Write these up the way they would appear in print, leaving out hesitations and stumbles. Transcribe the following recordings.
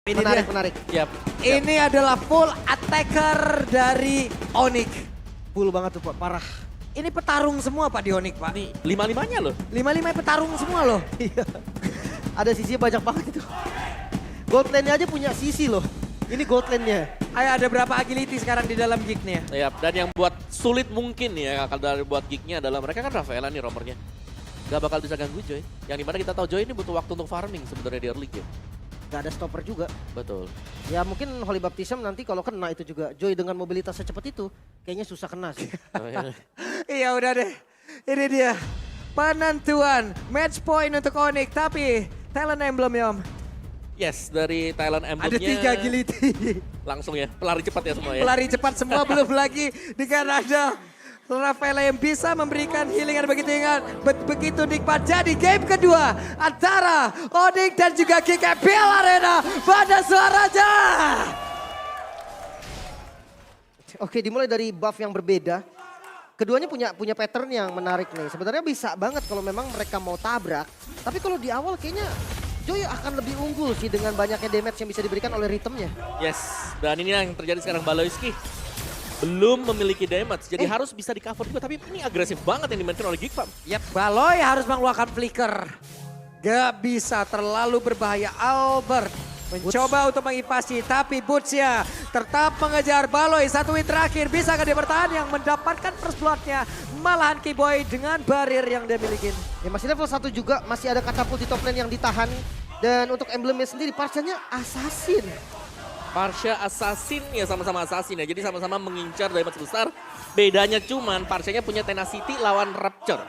Ini Menarik. Yap. Ini adalah full attacker dari Onyx. Full banget tuh Pak, parah. Ini petarung semua Pak di Onyx Pak. Nih, lima-limanya loh. 5-5 petarung semua loh. Iya. Ada sisinya banyak banget itu. Gold lane-nya aja punya sisi loh. Ini gold lane-nya. Ayo ada berapa agility sekarang di dalam gignya? Yap, dan yang buat sulit mungkin ya kalau dari buat gignya adalah mereka kan Rafaela nih romernya. Gak bakal bisa ganggu Joy. Yang dimana kita tahu Joy ini butuh waktu untuk farming sebenarnya di early game. Gak ada stopper juga. Betul. Ya mungkin Holy Baptism nanti kalau kena itu juga. Joy dengan mobilitas secepat itu kayaknya susah kena sih. Iya udah deh. Ini dia penentuan match point untuk Onyx. Tapi talent emblem Yom. Yes, dari Thailand Ada emblemnya 3 agility. langsung ya, pelari cepat ya semua ya. Pelari cepat semua belum lagi dengan ada Rafaela yang bisa memberikan healing yang begitu ingat, begitu nikmat. Jadi game kedua antara Onyx dan juga GKPL Arena pada suaranya. Oke, dimulai dari buff yang berbeda. Keduanya punya pattern yang menarik nih. Sebenarnya bisa banget kalau memang mereka mau tabrak. Tapi kalau di awal kayaknya Joy akan lebih unggul sih dengan banyaknya damage yang bisa diberikan oleh ritmenya. Yes, dan ini yang terjadi sekarang Baloyski. Belum memiliki damage, jadi harus bisa di cover juga. Tapi ini agresif banget yang dimainkan oleh Geekfam. Yap, Baloy harus mengeluarkan flicker. Gak bisa terlalu berbahaya. Albert mencoba untuk mengivasi, tapi Boots-nya tetap mengejar Baloy. Satu win terakhir, bisa dia bertahan yang mendapatkan first blood-nya. Malahan Keyboy dengan barir yang dia miliki. Ya masih level 1 juga, masih ada katapult di top lane yang ditahan. Dan untuk emblemnya sendiri, Parsianya Assassin. Parsha Assassin ya sama-sama Assassin ya, jadi sama-sama mengincar damage besar. Bedanya cuman Parsianya punya Tenacity lawan Rapture.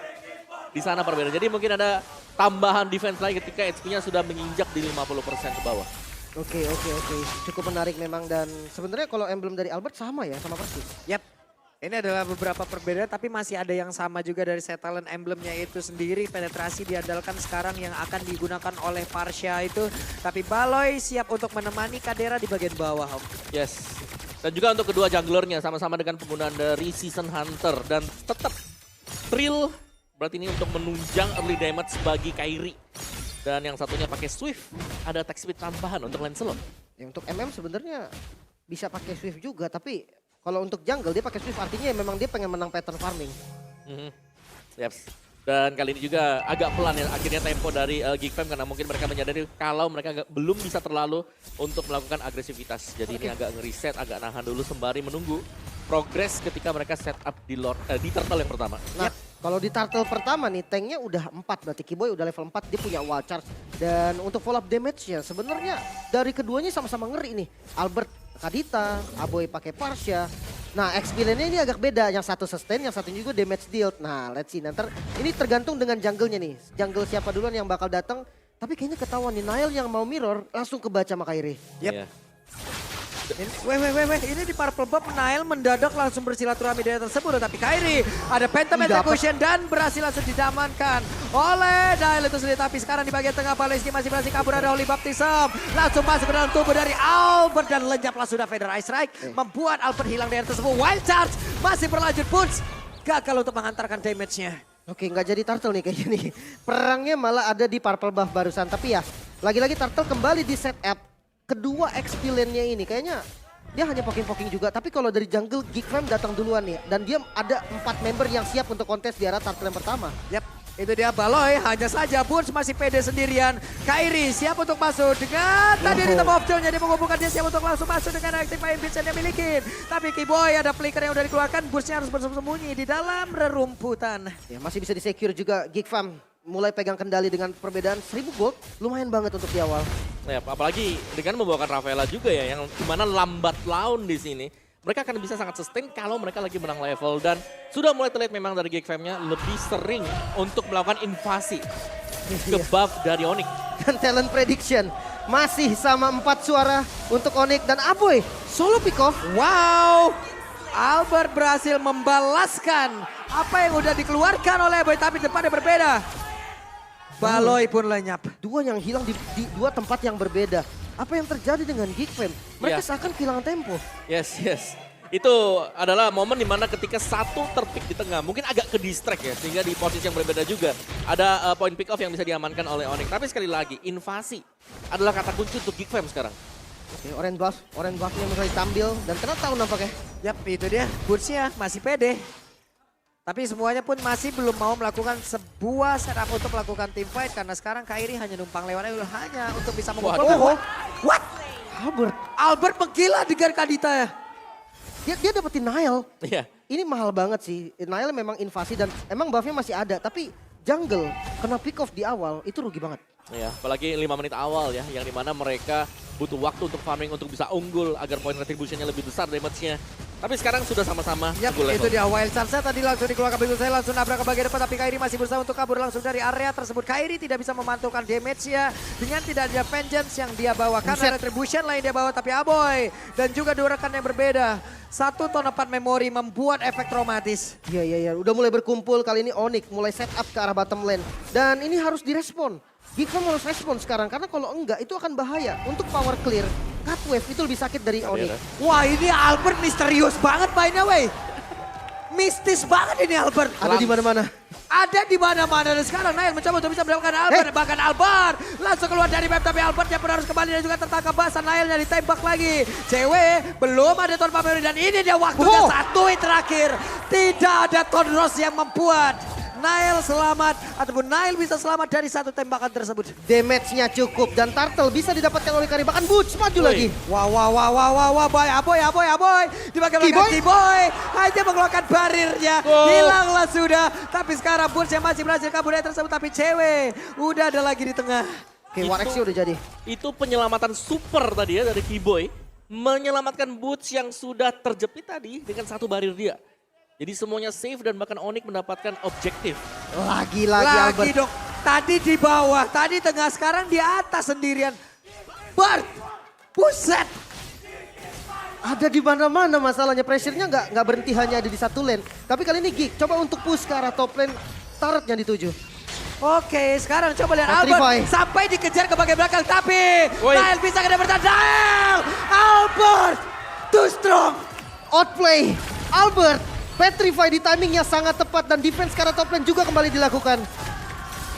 Di sana perbedaan, jadi mungkin ada tambahan defense lagi ketika HP-nya sudah menginjak di 50% ke bawah. Oke. Cukup menarik memang dan sebenarnya kalau emblem dari Albert sama ya, sama persis. Yap, ini adalah beberapa perbedaan tapi masih ada yang sama juga dari set talent emblemnya itu sendiri. Penetrasi diandalkan sekarang yang akan digunakan oleh Parsha itu. Tapi Baloy siap untuk menemani Kadera di bagian bawah Om. Yes, dan juga untuk kedua junglernya sama-sama dengan penggunaan dari Season Hunter. Dan tetap Thrill berarti ini untuk menunjang early damage bagi Kairi. Dan yang satunya pakai Swift, ada attack speed tambahan untuk Lancelot. Ya, untuk MM sebenarnya bisa pakai Swift juga, tapi kalau untuk jungle dia pakai Swift artinya ya memang dia pengen menang pattern farming. Yep. Dan kali ini juga agak pelan ya akhirnya tempo dari Geekfam karena mungkin mereka menyadari kalau mereka belum bisa terlalu untuk melakukan agresivitas. Jadi ini agak ngereset, agak nahan dulu sembari menunggu progres ketika mereka set up di turtle yang pertama. Nah, kalau di turtle pertama nih tanknya udah 4 berarti Keyboy udah level 4, dia punya wall charge. Dan untuk follow up damage-nya sebenarnya dari keduanya sama-sama ngeri nih. Albert Kadita, Aboy pakai Parsha. Nah, XP lane-nya ini agak beda, yang satu sustain, yang satu juga damage dealt. Nah, let's see nanti ini tergantung dengan jungle-nya nih. Jungle siapa duluan yang bakal datang. Tapi kayaknya ketahuan nih Nile yang mau mirror langsung kebaca sama Kairi. Yep. Iya. Weh, ini di Purple Buff Nile mendadak langsung bersilaturahmi dari tersebut. Tapi Kairi ada Phantom Execution dan berhasil langsung didamankan oleh Nile itu sendiri. Tapi sekarang di bagian tengah Baloyski masih berhasil kabur ada Holy Baptism. Langsung masuk ke dalam tubuh dari Albert dan lenyap langsung sudah Feather Ice Strike. Membuat Albert hilang dari tersebut. Wild Charge masih berlanjut Boots. Gagal untuk mengantarkan damage-nya. Oke, nggak jadi turtle nih kayaknya nih. Perangnya malah ada di Purple Buff barusan. Tapi ya, lagi-lagi turtle kembali di setup. Kedua XP lane-nya ini kayaknya dia hanya poking-poking juga. Tapi kalau dari jungle, Geekfam datang duluan nih. Dan dia ada 4 member yang siap untuk kontes di arah turtle yang pertama. Yap, itu dia Baloy. Hanya saja Boots masih pede sendirian. Kairi siap untuk masuk dengan tadi di top of zone-nya. Dia mengumpulkan, dia siap untuk langsung masuk dengan active beats yang dia miliki. Tapi Keyboy ada flicker yang udah dikeluarkan. Boots-nya harus bersembunyi di dalam rerumputan. Ya, masih bisa di-secure juga Geekfam. Mulai pegang kendali dengan perbedaan 1000 gold. Lumayan banget untuk di awal. Ya, apalagi dengan membawakan Rafaela juga ya, yang dimana lambat laun di sini. Mereka akan bisa sangat sustain kalau mereka lagi menang level. Dan sudah mulai terlihat memang dari Geekfam-nya lebih sering untuk melakukan invasi ke buff dari Onyx. Dan talent prediction masih sama 4 suara untuk Onyx dan Aboy. Solo pick off. Wow, Albert berhasil membalaskan apa yang udah dikeluarkan oleh Aboy. Tapi depannya berbeda. Baloy pun lenyap. Dua yang hilang di dua tempat yang berbeda. Apa yang terjadi dengan Geekfam? Mereka seakan kehilangan tempo. Yes. Itu adalah momen dimana ketika satu terpick di tengah, mungkin agak ke distract ya, sehingga di posisi yang berbeda juga. Ada point pick off yang bisa diamankan oleh Onyx. Tapi sekali lagi, invasi adalah kata kunci untuk Geekfam sekarang. Oke, orange buffnya mulai tampil dan kena tahu nampaknya. Yap, itu dia. Boots-nya masih pede. Tapi semuanya pun masih belum mau melakukan sebuah setup untuk melakukan team fight. Karena sekarang Kairi hanya numpang lewat hanya untuk bisa memukul. Waduh. What? Albert, Albert menggila dengan Kadita ya. dia dapetin Nile. Iya. Ini mahal banget sih. Nile memang invasi dan emang buffnya masih ada. Tapi jungle kena pick off di awal itu rugi banget. Ya, apalagi 5 menit awal ya, yang dimana mereka butuh waktu untuk farming untuk bisa unggul agar poin retributionnya lebih besar damage-nya. Tapi sekarang sudah sama-sama Yap, unggul itu level. dia Wild Sunset tadi langsung dikeluarkan begitu saya langsung nabrak ke bagian depan tapi Kairi masih berusaha untuk kabur langsung dari area tersebut. Kairi tidak bisa memantulkan damage-nya dengan tidak ada vengeance yang dia bawa karena retribution lain dia bawa tapi Aboy dan juga dua rekan yang berbeda. Satu ton 4 memori membuat efek traumatis. Iya. Udah mulai berkumpul kali ini Onyx mulai set up ke arah bottom lane. Dan ini harus direspon. Gikvam harus respon sekarang karena kalau enggak itu akan bahaya. Untuk power clear, cut wave itu lebih sakit dari Onyx. Wah ini Albert misterius banget mainnya wey. Mistis banget ini Albert. Ada di mana-mana. Ada di mana-mana dan sekarang Nail mencoba untuk bisa mendapatkan Albert. Bahkan Albert langsung keluar dari map tapi Albertnya pun harus kembali dan juga tertangkap basah. Nailnya ditembak lagi. Cewek belum ada ton Pameri dan ini dia waktunya satu hit terakhir. Tidak ada ton Ross yang membuat Nail selamat ataupun Nail bisa selamat dari satu tembakan tersebut. Damage-nya cukup dan Turtle bisa didapatkan oleh Kairi. Bahkan Boots maju lagi. Wah, boy, Aboy. Di bagian belakang Kiboy hanya mengeluarkan barirnya. Hilanglah sudah. Tapi sekarang Boots yang masih berhasil kabur dari tersebut. Tapi cewek udah ada lagi di tengah. Oke, Warexnya udah jadi. Itu penyelamatan super tadi ya dari Kiboy. Menyelamatkan Boots yang sudah terjepit tadi dengan satu barir dia. Jadi semuanya safe dan bahkan Onyx mendapatkan objektif. Lagi Albert. Dok. Tadi di bawah, tadi tengah, sekarang di atas sendirian. Bart, buset. Ada di mana-mana masalahnya. Pressure-nya nggak berhenti hanya ada di satu lane. Tapi kali ini Geek coba untuk push ke arah top lane. Turret yang dituju. Oke, sekarang coba lihat Petrify. Albert sampai dikejar ke bagian belakang. Tapi Nail bisa kedapatan. Nail! Albert! Too strong! Outplay. Albert. Petrify di timingnya sangat tepat dan defense ke arah top lane juga kembali dilakukan.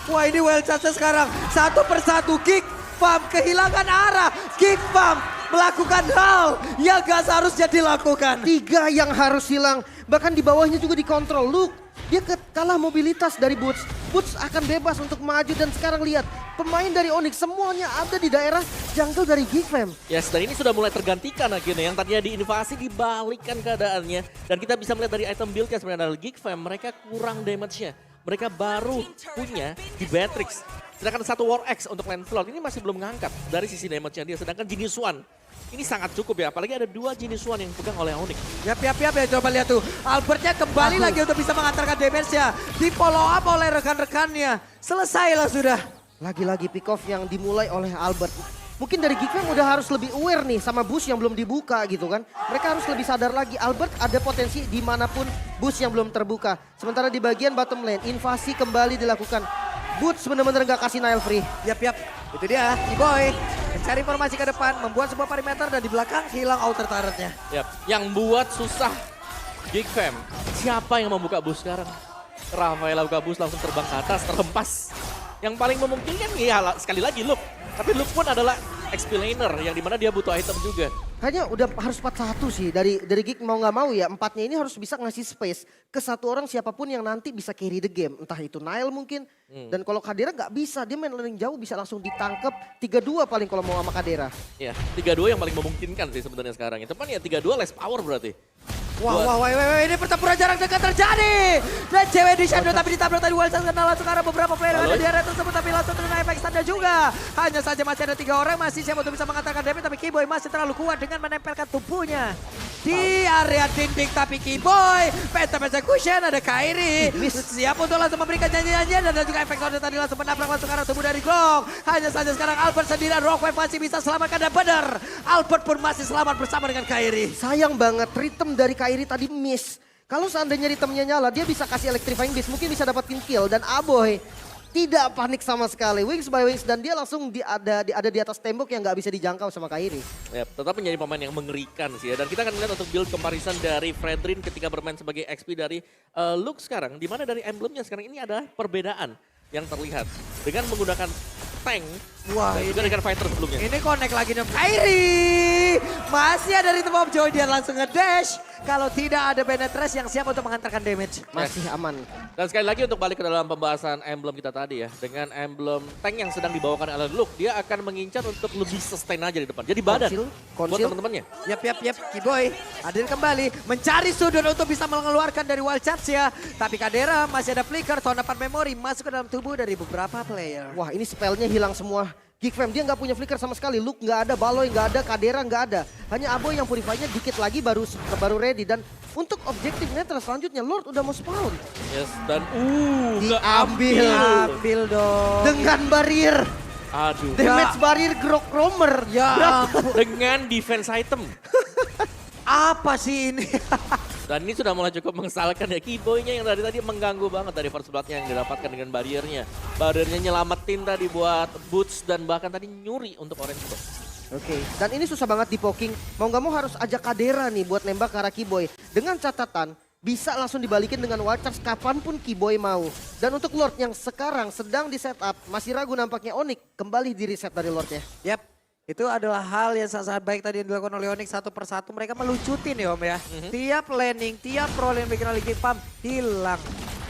Wah ini Wild Sunset sekarang. Satu persatu Geek Farm kehilangan arah. Geek Farm melakukan hal yang gak seharusnya dilakukan. 3 yang harus hilang. Bahkan di bawahnya juga dikontrol. Look, dia kalah mobilitas dari Boots. Boots akan bebas untuk maju dan sekarang lihat. Pemain dari Onyx semuanya ada di daerah jungle dari Gikfam. Yes, dan ini sudah mulai tergantikan akhirnya. Yang tadinya diinvasi dibalikkan keadaannya. Dan kita bisa melihat dari item build-nya sebenarnya dari Gikfam. Mereka kurang damage-nya. Mereka baru punya di Beatrix. Sedangkan satu War X untuk Lancelot ini masih belum ngangkat dari sisi damage-nya dia. Sedangkan Genius One ini sangat cukup ya. Apalagi ada 2 Genius One yang pegang oleh Onyx. Yap ya coba lihat tuh. Albertnya kembali lagi untuk bisa mengantarkan damage-nya. Di follow up oleh rekan-rekannya. Selesailah sudah. Lagi-lagi pick off yang dimulai oleh Albert. Mungkin dari Gikfam udah harus lebih aware nih sama boost yang belum dibuka gitu kan. Mereka harus lebih sadar lagi Albert ada potensi dimanapun boost yang belum terbuka. Sementara di bagian bottom lane invasi kembali dilakukan. Boots bener-bener gak kasih Nile free. Yap. Itu dia, T-Boy. Mencari informasi ke depan, membuat sebuah perimeter dan di belakang hilang outer turretnya. Yap, yang buat susah Gikfam. Siapa yang membuka bus sekarang? Rafaela buka bus langsung terbang ke atas, terhempas. Yang paling memungkinkan ya sekali lagi Luke. Tapi Luke pun adalah explainer yang dimana dia butuh item juga. Kayaknya udah harus 4-1 sih dari Geek mau nggak mau ya. 4-nya ini harus bisa ngasih space ke satu orang siapapun yang nanti bisa carry the game. Entah itu Nile mungkin. Dan kalau Kadera nggak bisa, dia main lane jauh bisa langsung ditangkep 3-2 paling kalau mau sama Kadera. Ya, 3-2 yang paling memungkinkan sih sebenarnya sekarang. Cuman ya 3-2 less power berarti. Wah, ini pertempuran jarak dekat terjadi. Dan cewek di shadow tapi ditabrak tadi Wild Sunset kena langsung karena beberapa player yang ada di area tersebut. Tapi langsung terkena efek standa juga. Hanya saja masih ada 3 orang masih siap untuk bisa mengantarkan damage. Tapi Kiboy masih terlalu kuat dengan menempelkan tubuhnya di area dinding. Tapi Kiboy, Phantom Execution, ada Kairi. Siap untuk langsung memberikan nyanyian dan juga efek standa tadi langsung menabrak langsung karena tubuh dari Gong. Hanya saja sekarang Albert sendirian, Rockwave masih bisa selamatkan dan benar. Albert pun masih selamat bersama dengan Kairi. Sayang banget rhythm dari Kairi tadi miss. Kalau seandainya ritmenya nyala, dia bisa kasih electrifying beast, mungkin bisa dapetin kill. Dan Aboy tidak panik sama sekali, wings by wings, dan dia langsung ada di atas tembok yang nggak bisa dijangkau sama Kairi. Ya, tetap menjadi pemain yang mengerikan sih ya. Dan kita akan melihat untuk build comparison dari Fredrin ketika bermain sebagai XP dari Luke sekarang. Dimana dari emblemnya sekarang ini ada perbedaan yang terlihat. Dengan menggunakan tank. Wah, Dan juga dengan fighter sebelumnya. ini connect lagi dengan Kairi. Masih ada Rhythm of Joy, dia langsung nge-dash. Kalau tidak ada Benetres yang siap untuk mengantarkan damage. Masih aman. Dan sekali lagi untuk balik ke dalam pembahasan emblem kita tadi ya. Dengan emblem tank yang sedang dibawakan oleh Luke, dia akan mengincar untuk lebih sustain aja di depan. Jadi badan buat Konsil. teman-temannya. Yap, Kiboy hadir kembali. Mencari sudut untuk bisa mengeluarkan dari wild charge ya. Tapi Kadera masih ada flicker, tahun 4 memori masuk ke dalam tubuh dari beberapa player. Wah ini spellnya hilang semua. Geek Fam dia nggak punya flicker sama sekali. Luke nggak ada, Baloy nggak ada, Kadera nggak ada. Hanya Aboy yang purify-nya dikit lagi baru ready. Dan untuk objektif netral selanjutnya Lord udah mau spawn. Yes, dan Diambil. Ambil dong. Dengan barrier. aduh. Damage barrier Grok Romer. Ya ampun. Dengan defense item. Apa sih ini? Dan ini sudah mulai cukup mengesalkan ya. Kiboy-nya yang tadi mengganggu banget dari first blood-nya yang didapatkan dengan barriernya. Barriernya nyelamatin tadi buat Boots dan bahkan tadi nyuri untuk Orange Box. Oke, dan ini susah banget di poking. Mau nggak mau harus ajak Kadera nih buat nembak ke arah Kiboy. Dengan catatan bisa langsung dibalikin dengan wild charge kapanpun Kiboy mau. Dan untuk Lord yang sekarang sedang di setup, masih ragu nampaknya Onyx kembali di reset dari Lordnya. Yap, itu adalah hal yang sangat baik tadi yang dilakukan oleh Onyx satu persatu. Mereka melucutin ya Om ya. Tiap landing, tiap pro lane bikin lagi pump hilang.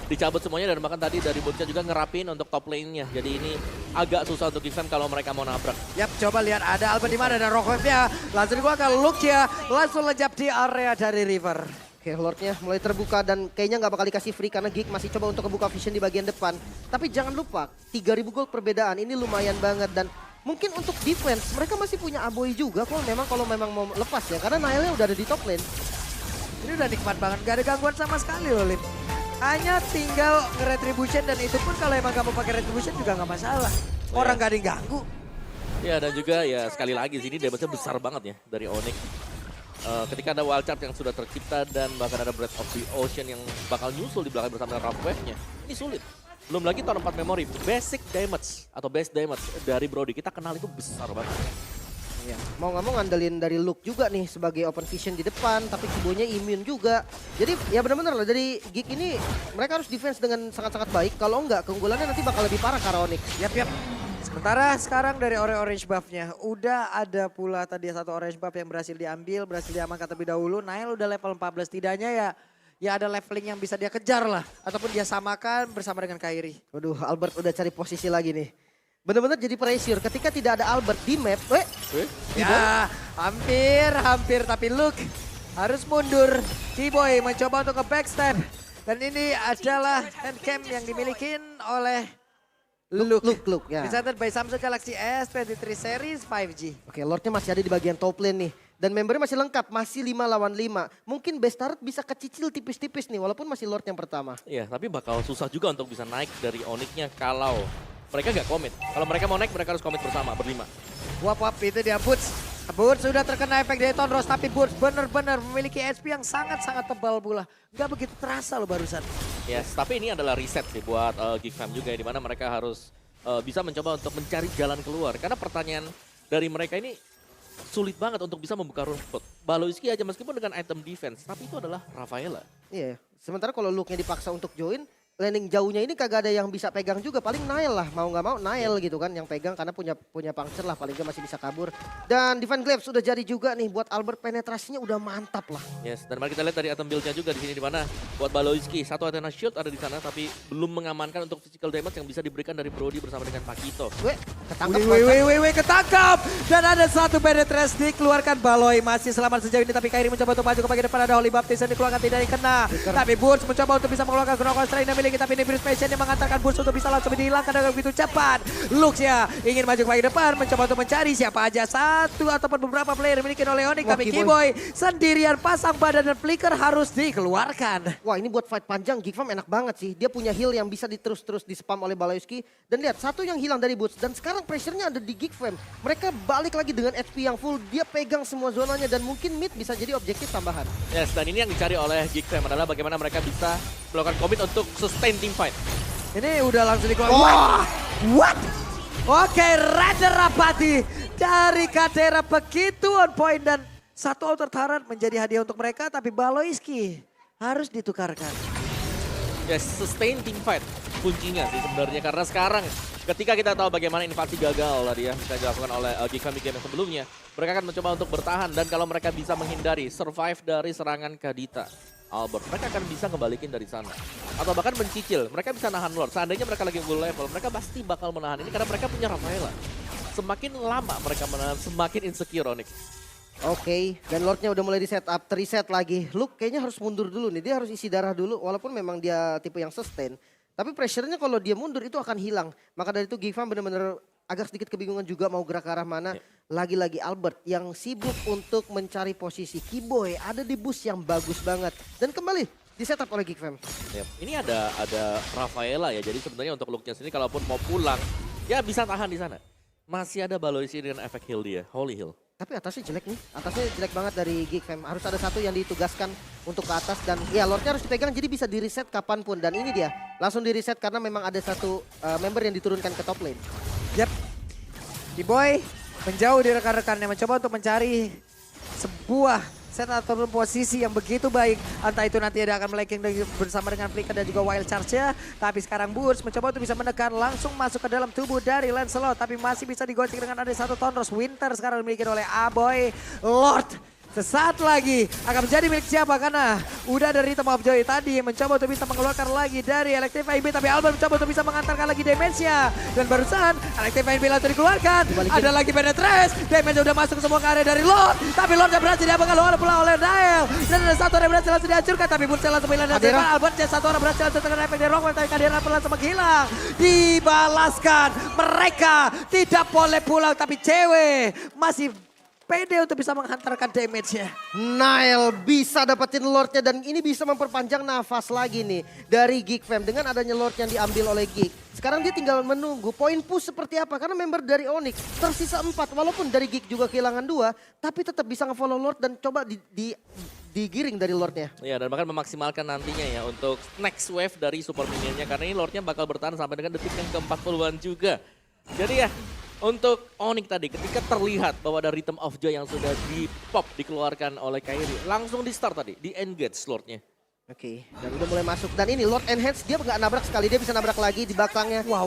Dicabut semuanya dan bahkan tadi dari Bootsnya juga ngerapin untuk top lane-nya. Jadi ini agak susah untuk Gixam kalau mereka mau nabrak. Yap, coba lihat ada Albert di mana dan Rockwave-nya. Langsung dikeluarkan Luke ya, langsung lejap di area dari River. Oke, Lordnya mulai terbuka dan kayaknya nggak bakal dikasih free karena Geek masih coba untuk kebuka vision di bagian depan. Tapi jangan lupa, 3.000 gold perbedaan ini lumayan banget dan mungkin untuk defense mereka masih punya Aboy juga kalau memang mau lepas ya. Karena Nailnya udah ada di top lane. Ini udah nikmat banget, gak ada gangguan sama sekali loh Lim. Hanya tinggal nge-retribution dan itu pun kalau emang gak mau pakai retribution juga gak masalah. Orang gak ada yang ganggu. Ya dan juga ya sekali lagi sini damage-nya besar banget ya dari Onyx. Ketika ada wild charge yang sudah tercipta dan bahkan ada Breath of the Ocean yang bakal nyusul di belakang bersama dengan Rough Wave-nya. Ini sulit. Belum lagi tahun 4 memori, basic damage atau base damage dari Brody. Kita kenal itu besar banget. Ya, mau nggak mau ngandelin dari Luke juga nih sebagai open vision di depan, tapi Kiboy-nya immune juga. Jadi ya benar-benar lah dari Geek ini mereka harus defense dengan sangat-sangat baik. Kalau enggak keunggulannya nanti bakal lebih parah ke Onyx. Yap. Sementara sekarang dari orange buff-nya udah ada pula tadi satu orange buff yang berhasil diambil, berhasil diamankan terlebih dahulu. Nail udah level 14, tidaknya ya ada leveling yang bisa dia kejar lah. Ataupun dia samakan bersama dengan Kairi. Waduh, Albert udah cari posisi lagi nih. Bener-bener jadi pressure ketika tidak ada Albert di map. Ya hampir tapi Luke harus mundur. Kiboy mencoba untuk ke backstep. Dan ini adalah handcam yang dimiliki oleh Luke ya. Presented by Samsung Galaxy S23 Series 5G. Oke, Lordnya masih ada di bagian top lane nih. Dan membernya masih lengkap, masih 5 lawan 5. Mungkin best turret bisa kecicil tipis-tipis nih walaupun masih Lord yang pertama. Iya, tapi bakal susah juga untuk bisa naik dari Onyx-nya kalau mereka nggak komit. Kalau mereka mau naik, mereka harus komit bersama, berlima. Wap itu dia Boots. Boots sudah terkena efek Dayton Rose, tapi Boots benar-benar memiliki HP yang sangat-sangat tebal pula. Nggak begitu terasa loh barusan. Yes, tapi ini adalah reset sih buat Geek Fam juga ya, di mana mereka harus bisa mencoba untuk mencari jalan keluar. Karena pertanyaan dari mereka ini sulit banget untuk bisa membuka rumput. Baloiski aja meskipun dengan item defense, tapi itu adalah Rafaela. Iya, sementara kalau Luke-nya dipaksa untuk join, landing jauhnya ini kagak ada yang bisa pegang juga. Paling Nail lah, mau nggak mau Nail gitu kan yang pegang karena punya puncture lah. Paling nggak masih bisa kabur. Dan Divine Glaive sudah jadi juga nih buat Albert, penetrasinya udah mantap lah. Yes, dan mari kita lihat dari item build-nya juga di sini, di mana buat Baloiski satu Athena Shield ada di sana tapi belum mengamankan untuk physical damage yang bisa diberikan dari Brody bersama dengan Pakito. Ketangkap. Ketangkap. Dan ada satu penetrasi dikeluarkan. Baloy masih selamat sejauh ini tapi Kairi mencoba untuk maju ke bagian depan. Ada Holy Baptist yang dikeluarkan, tidak dikena. Tapi Boots mencoba untuk bisa mengeluarkan Ground Strain yang miliki, tapi ini Bruce Passion yang mengantarkan Boots untuk bisa langsung dihilangkan dengan begitu cepat. Lux ya ingin maju ke bagian depan, mencoba untuk mencari siapa aja satu ataupun beberapa player dimiliki oleh Onyx. Tapi Kiboy sendirian pasang badan dan flicker harus dikeluarkan. Wah ini buat fight panjang Geek Fam enak banget sih. Dia punya heal yang bisa terus di spam oleh Baloiski. Dan lihat satu yang hilang dari Boots. Dan sekarang pressure-nya ada di Geek Fam. Mereka balik lagi dengan HP yang full. Dia pegang semua zonanya dan mungkin mid bisa jadi objektif tambahan. Yes, dan ini yang dicari oleh Geek Fam adalah bagaimana mereka bisa melakukan komit untuk sustain team fight. Ini udah langsung dikeluarkan. What? Oke, Raider Rapati dari Kadera begitu on point dan satu outer turret menjadi hadiah untuk mereka, tapi Baloiski harus ditukarkan. Ya, sustain team fight kuncinya sih sebenarnya, karena sekarang ketika kita tahu bagaimana invasi gagal tadi ya bisa dilakukan oleh GK di game yang sebelumnya, mereka akan mencoba untuk bertahan, dan kalau mereka bisa menghindari survive dari serangan Kadita Albert, mereka akan bisa ngebalikin dari sana atau bahkan mencicil. Mereka bisa nahan Lord, seandainya mereka lagi unggul level, mereka pasti bakal menahan ini karena mereka punya Rafaela. Semakin lama mereka menahan, semakin insecure Onyx. Oke, dan Lordnya udah mulai di setup, reset lagi. Luke kayaknya harus mundur dulu nih, dia harus isi darah dulu walaupun memang dia tipe yang sustain. Tapi pressure-nya kalau dia mundur itu akan hilang. Maka dari itu Gifam benar-benar agak sedikit kebingungan juga mau gerak ke arah mana. Lagi-lagi Albert yang sibuk untuk mencari posisi. Kiboy ada di boost yang bagus banget. Dan kembali di setup oleh Gifam. Yep. Ini ada Rafaela ya, jadi sebenarnya untuk Luke-nya sendiri kalaupun mau pulang, ya bisa tahan di sana. Masih ada Baloisi dengan efek heal dia, Holy Heal. Tapi atasnya jelek nih, atasnya jelek banget dari Geekfam. Harus ada satu yang ditugaskan untuk ke atas dan ya Lordnya harus dipegang jadi bisa di reset kapanpun. Dan ini dia, langsung di reset karena memang ada satu member yang diturunkan ke top lane. Yap, Kiboy menjauh dari rekan-rekannya, mencoba untuk mencari sebuah set ataupun posisi yang begitu baik. Entah itu nanti ada akan meleking bersama dengan Flicker dan juga Wild Charge-nya. Tapi sekarang Burst mencoba untuk bisa menekan langsung masuk ke dalam tubuh dari Lancelot. Tapi masih bisa digocek dengan ada satu Tonros. Winter sekarang dimiliki oleh Aboy. Lord sesaat lagi akan menjadi milik siapa, karena udah dari Rhythm of Joy tadi mencoba untuk bisa mengeluarkan lagi dari Electrify IB, tapi Albert mencoba untuk bisa mengantarkan lagi damage-nya. Dan barusan Electrify IB langsung dikeluarkan. Ada lagi Penetrace, damage udah masuk semua ke area dari Lord, tapi Lord gak berhasil diapakan pula oleh Nael. Dan ada satu orang berhasil langsung dihancurkan, tapi Bursa langsung hilang dari depan Albert. Dan satu orang berhasil langsung terkena efek dari Rockman, tapi Kadira langsung menghilang. Dibalaskan, mereka tidak boleh pulang, tapi cewek masih pede untuk bisa menghantarkan damage-nya. Nael bisa dapetin Lordnya dan ini bisa memperpanjang nafas lagi nih dari Geekfam. Dengan adanya Lord yang diambil oleh Geek. Sekarang dia tinggal menunggu poin push seperti apa. Karena member dari Onyx tersisa 4. Walaupun dari Geek juga kehilangan 2. Tapi tetap bisa nge-follow Lord dan coba digiring dari Lordnya. Ya, dan bahkan memaksimalkan nantinya ya untuk next wave dari super minionnya. Karena ini Lordnya bakal bertahan sampai dengan detik yang ke-40-an juga. Jadi ya, untuk Onyx tadi ketika terlihat bahwa ada Rhythm of Joy yang sudah di-pop dikeluarkan oleh Kairi, langsung di-start tadi, di-engage Lordnya. Oke, dan udah mulai masuk. Dan ini Lord Enhance dia nggak nabrak sekali, dia bisa nabrak lagi di belakangnya. Wah,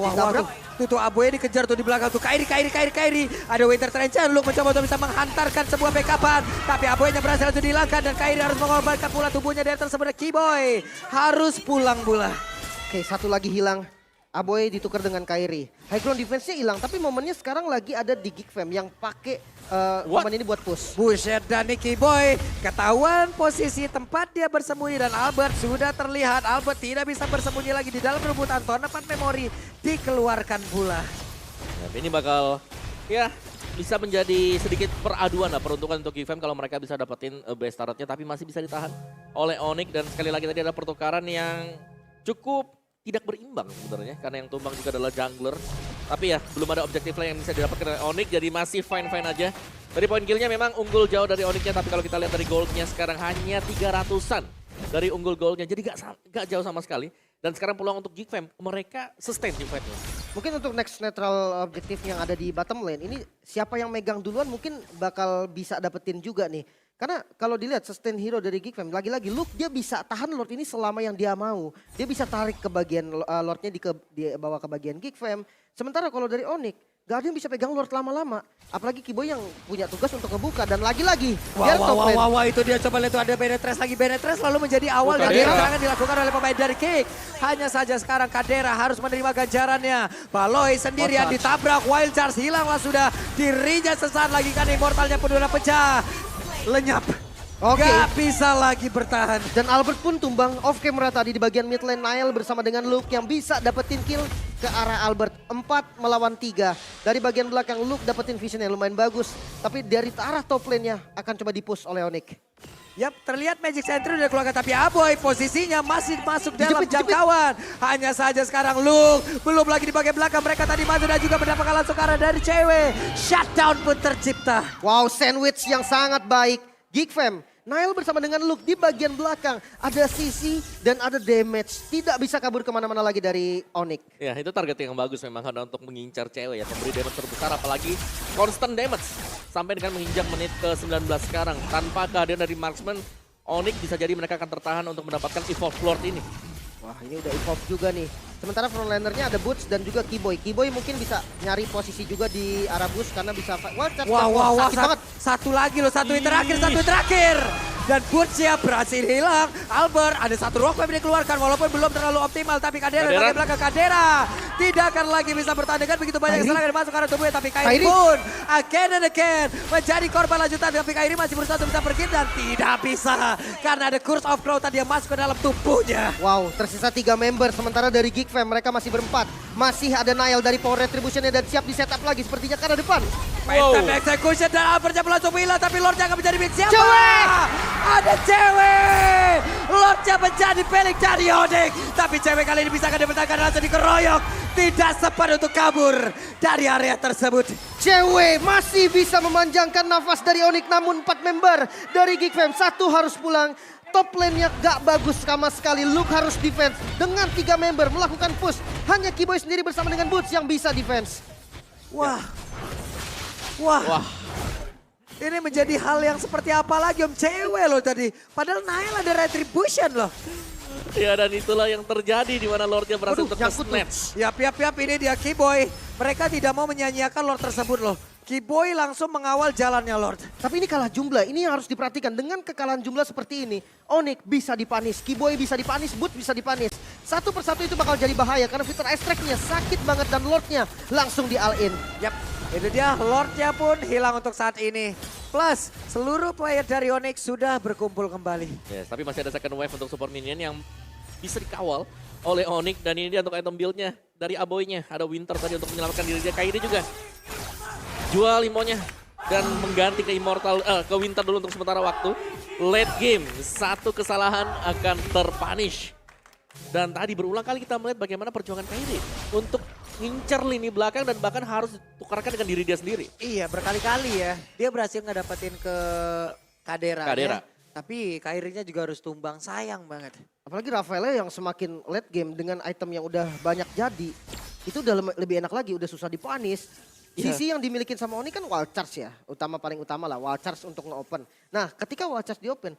tuh Aboy dikejar tuh di belakang tuh. Kairi. Ada Winter Trench, Luke mencoba untuk bisa menghantarkan sebuah backupan. Tapi Aboynya berhasil untuk dihilangkan dan Kairi harus mengorbankan pula tubuhnya dari tersebut. Kiboy harus pulang pula. Oke, satu lagi hilang. Aboy ditukar dengan Kairi. High ground defense-nya hilang, tapi momennya sekarang lagi ada di Geekfam yang pakai momen ini buat push. Buset dan Kiboy ketahuan posisi tempat dia bersembunyi dan Albert sudah terlihat. Albert tidak bisa bersembunyi lagi di dalam rebutan tournament memori, dikeluarkan pula. Nah, ini bakal ya bisa menjadi sedikit peraduan lah peruntukan untuk Geekfam kalau mereka bisa dapetin base turret-nya, tapi masih bisa ditahan oleh Onyx. Dan sekali lagi tadi ada pertukaran yang cukup tidak berimbang sebenarnya karena yang tumbang juga adalah jungler. Tapi ya belum ada objektif lain yang bisa didapatkan oleh Onyx, jadi masih fine-fine aja. Dari poin killnya memang unggul jauh dari Onyx-nya, tapi kalau kita lihat dari goldnya sekarang hanya 300-an dari unggul goldnya, jadi gak jauh sama sekali. Dan sekarang peluang untuk Geekfam, mereka sustain team fight-nya. Mungkin untuk next neutral objektif yang ada di bottom lane, ini siapa yang megang duluan mungkin bakal bisa dapetin juga nih. Karena kalau dilihat sustain hero dari Geekfam, lagi-lagi Luke dia bisa tahan Lord ini selama yang dia mau. Dia bisa tarik ke bagian Lordnya dibawa ke bagian Geekfam. Sementara kalau dari Onyx, gak ada yang bisa pegang Lord lama-lama. Apalagi Kiboy yang punya tugas untuk ngebuka. Dan lagi-lagi, Wah, itu dia coba lihat tuh ada Penetrace lalu menjadi awal dari serangan dilakukan oleh pemain dari Kick. Hanya saja sekarang Kadera harus menerima ganjarannya. Baloy sendirian ditabrak, Wild Charge hilanglah sudah. Dirinya sesaat lagi kan Immortalnya pun udah pecah. Lenyap. Gak bisa lagi bertahan. Dan Albert pun tumbang off camera tadi di bagian mid lane. Nael bersama dengan Luke yang bisa dapetin kill ke arah Albert. 4 melawan 3. Dari bagian belakang Luke dapetin vision yang lumayan bagus. Tapi dari arah top lane-nya akan coba dipush oleh Onyx. Yap, terlihat Magic Sentry udah keluarga, tapi Aboy posisinya masih masuk dalam jangkauan. Hanya saja sekarang Luke belum lagi di bagian belakang. Mereka tadi masuk dan juga mendapatkan langsung ke arah dari cewek. Shutdown pun tercipta. Wow, sandwich yang sangat baik. Geekfam, Nael bersama dengan Luke di bagian belakang. Ada CC dan ada damage. Tidak bisa kabur kemana-mana lagi dari Onyx. Ya, itu target yang bagus memang karena untuk mengincar cewek ya. Memberi damage terbesar apalagi constant damage. Sampai dengan menginjak menit ke-19 sekarang. Tanpa kehadiran dari marksman, Onyx bisa jadi mereka akan tertahan untuk mendapatkan Evolve Lord ini. Wah, ini udah evolve juga nih. Sementara frontlinernya ada Boots dan juga Kiboy. Kiboy mungkin bisa nyari posisi juga di arah Boots karena bisa... Wah, sakit banget. Satu lagi loh, satu hit terakhir. Dan Boots-nya berhasil hilang. Albert, ada satu rock wave dikeluarkan walaupun belum terlalu optimal. Tapi Kadera di bagian belakang Kadera tidak akan lagi bisa bertahan dengan begitu banyak serangan yang masuk ke arah tubuhnya. Tapi Kairi pun again and again menjadi korban lanjutan. Tapi Kairi masih berusaha untuk bisa pergi dan tidak bisa. Karena ada Curse of Crow tadi yang masuk ke dalam tubuhnya. Wow, tersisa 3 member. Sementara dari Geek Fam mereka masih berempat. Masih ada Nail dari Power Retribution-nya dan siap di setup lagi sepertinya ke arah depan. Phantom Execution dan Albertnya langsung hilang. Tapi Lordnya akan menjadi milik siapa? Cewek! Ada cewek! Lordnya menjadi milik dari Onyx. Tapi cewek kali ini bisa dipetakan langsung dikeroyok. Tidak sempat untuk kabur dari area tersebut. Cewek masih bisa memanjangkan nafas dari Onyx namun 4 member dari Geek Fam. Satu harus pulang. Top lane-nya gak bagus sama sekali. Luke harus defense. Dengan 3 member melakukan push. Hanya Kiboy sendiri bersama dengan Boots yang bisa defense. Wah. Ini menjadi hal yang seperti apa lagi Om? Cewek loh tadi. Padahal Nail ada retribution loh. Ya dan itulah yang terjadi di mana Lordnya berhasil nyangkut snatch. Yap, ini dia Kiboy. Mereka tidak mau menyanyiakan Lord tersebut loh. Kiboy langsung mengawal jalannya Lord. Tapi ini kalah jumlah, ini yang harus diperhatikan. Dengan kekalahan jumlah seperti ini, Onyx bisa dipanis, Kiboy bisa dipanis, Boots bisa dipanis. Satu persatu itu bakal jadi bahaya karena fitur ice track-nya sakit banget dan Lordnya langsung di all-in. Yap, itu dia Lordnya pun hilang untuk saat ini. Plus, seluruh player dari Onyx sudah berkumpul kembali. Yes, tapi masih ada second wave untuk support minion yang bisa dikawal oleh Onyx. Dan ini dia untuk item build-nya dari Aboy-nya. Ada Winter tadi untuk menyelamatkan diri dia. Kairi juga jual Imonya dan mengganti ke Immortal, ke Winter dulu untuk sementara waktu. Late game, satu kesalahan akan terpunish. Dan tadi berulang kali kita melihat bagaimana perjuangan Kairi untuk ngincer lini belakang dan bahkan harus ditukarkan dengan diri dia sendiri. Iya, berkali-kali ya. Dia berhasil ngedapetin ke Kadera. Tapi Kairinya juga harus tumbang, sayang banget. Apalagi Rafaela yang semakin late game dengan item yang udah banyak jadi. Itu udah lebih enak lagi, udah susah dipanis. Sisi yang dimiliki sama Oni kan wall charge ya, paling utama lah wall charge untuk nge-open. Nah ketika wall charge di-open,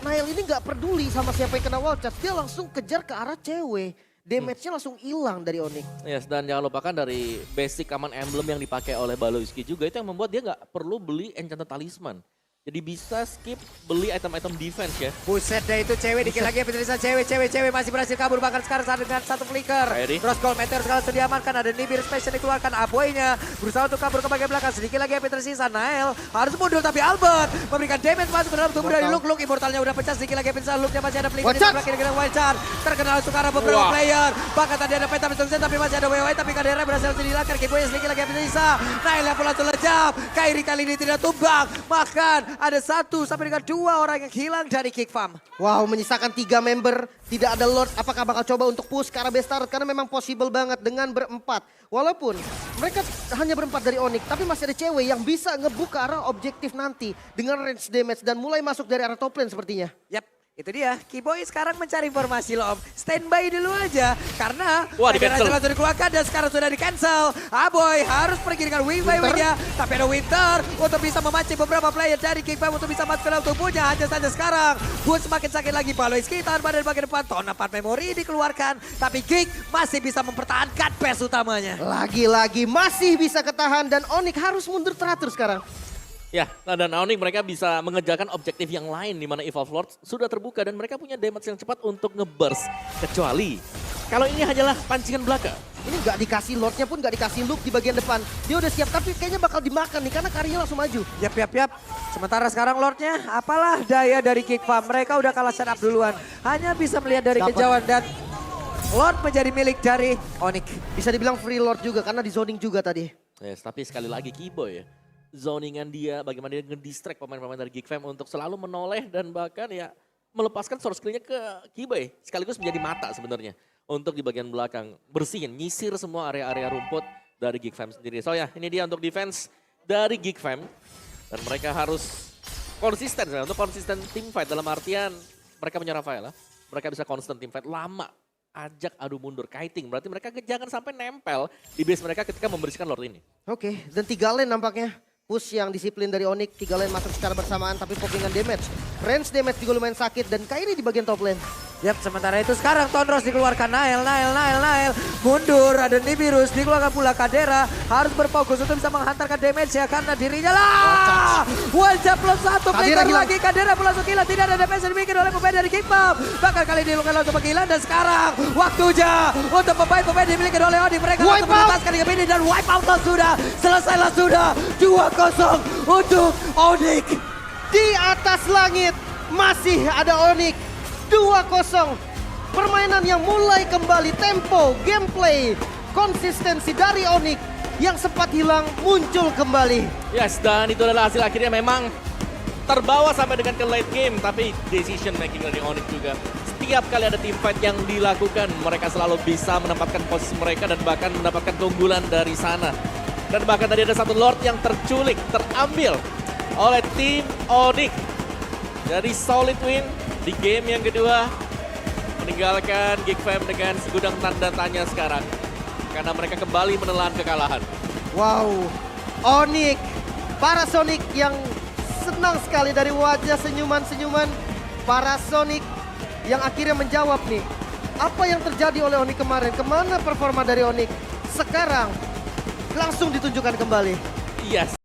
Nail ini gak peduli sama siapa yang kena wall charge, dia langsung kejar ke arah cewek. Damage-nya langsung hilang dari Onyx. Yes, dan jangan lupakan dari basic command emblem yang dipakai oleh Baloyski juga itu yang membuat dia gak perlu beli enchanted talisman. Jadi bisa skip beli item-item defense ya. Buset deh itu cewek dikit lagi penyelidikan cewek masih berhasil kabur bahkan sekarang dengan satu flicker. Cross gold meteor sekarang sudah diamankan, ada Nibir special dikeluarkan, Aboy-nya berusaha untuk kabur ke bagian belakang, sedikit lagi yang tersisa. Nail harus mundur tapi Albert memberikan damage masuk ke dalam tubuh dari Luke. Immortalnya udah pecah, sedikit lagi pecah, Luke-nya masih ada flicker di belakang dengan wild charge. Terkenal langsung ke arah beberapa player, bahkan tadi ada Phantom Execution tapi masih ada WW, tapi Kadera berhasil dihilangkan. Kiboy sedikit lagi yang tersisa. Nail yang langsung lejap, Kairi kali ini tidak tumbang, bahkan ada 1 sampai dengan 2 orang yang hilang dari Geek Fam. Wow, menyisakan 3 member, tidak ada Lord. Apakah bakal coba untuk push ke arah best turret? Karena memang possible banget dengan berempat. Walaupun mereka hanya berempat dari Onyx, tapi masih ada cewek yang bisa ngebuka arah objektif nanti dengan range damage dan mulai masuk dari arah top lane sepertinya. Yap. Itu dia, Kiboy sekarang mencari informasi loh Om. Standby dulu aja, karena di-cancel. langsung dikeluarkan dan sekarang sudah di-cancel. Aboy harus pergi dengan wing-wing-nya, tapi ada Winter untuk bisa memancing beberapa player dari Geek Fam untuk bisa masuk ke dalam tubuhnya. Hanya saja sekarang, Boots semakin sakit lagi. Baloyski tahan pada bagian depan, Tona 4 memori dikeluarkan, tapi Geek masih bisa mempertahankan pace utamanya. Lagi-lagi masih bisa ketahan dan Onyx harus mundur teratur sekarang. Ya, dan Onyx mereka bisa mengejarkan objektif yang lain di mana Evolve Lord sudah terbuka dan mereka punya damage yang cepat untuk nge-burst. Kecuali kalau ini hanyalah pancingan belaka. Ini gak dikasih Lordnya pun gak dikasih Luke di bagian depan. Dia udah siap tapi kayaknya bakal dimakan nih karena Kairinya langsung maju. Yap. Sementara sekarang Lordnya, apalah daya dari Geek Fam. Mereka udah kalah setup duluan. Hanya bisa melihat dari kejauhan dan Lord menjadi milik dari Onyx. Bisa dibilang free Lord juga karena di zoning juga tadi. Yes, tapi sekali lagi Kiboy ya. Zoningan dia, bagaimana dia nge-distract pemain-pemain dari Geek Fam untuk selalu menoleh dan bahkan ya melepaskan source skill-nya ke Kiboy. Sekaligus menjadi mata sebenarnya untuk di bagian belakang. Bersihin, nyisir semua area-area rumput dari Geek Fam sendiri. So ya, ini dia untuk defense dari Geek Fam. Dan mereka harus konsisten, untuk konsisten team fight dalam artian mereka punya Rafaela. Mereka bisa konsisten team fight lama. Ajak adu mundur, kiting. Berarti mereka jangan sampai nempel di base mereka ketika membersihkan Lord ini. Oke, dan 3 lane nampaknya. Push yang disiplin dari Onyx, 3 lane masuk secara bersamaan tapi poppingan damage. Range damage juga lumayan sakit dan Kairi di bagian top lane. Yap, sementara itu sekarang Tonros dikeluarkan. Nail mundur. Ada Nibiru's dikeluarkan pula. Kadera harus berfokus untuk bisa menghantarkan damage ya, karena dirinya lah. Wajah plus 1 flicker lagi. Kadera pun langsung gila. Tidak ada damage yang dimiliki oleh pemain dari Kingpop. Bahkan kali ini bukan langsung menghilang, dan sekarang waktunya untuk pemain-pemain dimiliki oleh Onyx. Mereka langsung menuntaskan game ini dan wipe out lah sudah. Selesailah sudah. 2-0 untuk Onyx. Di atas langit masih ada Onyx. 2-0. Permainan yang mulai kembali, tempo, gameplay, konsistensi dari Onyx yang sempat hilang muncul kembali. Yes, dan itu adalah hasil akhirnya. Memang terbawa sampai dengan ke late game, tapi decision making dari Onyx juga. Setiap kali ada team fight yang dilakukan, mereka selalu bisa menempatkan posisi mereka dan bahkan mendapatkan keunggulan dari sana. Dan bahkan tadi ada satu Lord yang terculik, terambil oleh tim Onyx. Dari solid win di game yang kedua, meninggalkan Geek Fam dengan segudang tanda tanya sekarang. Karena mereka kembali menelan kekalahan. Wow, Onyx, Parasonic yang senang sekali dari wajah senyuman-senyuman Parasonic yang akhirnya menjawab nih. Apa yang terjadi oleh Onyx kemarin? Kemana performa dari Onyx? Sekarang langsung ditunjukkan kembali. Yes.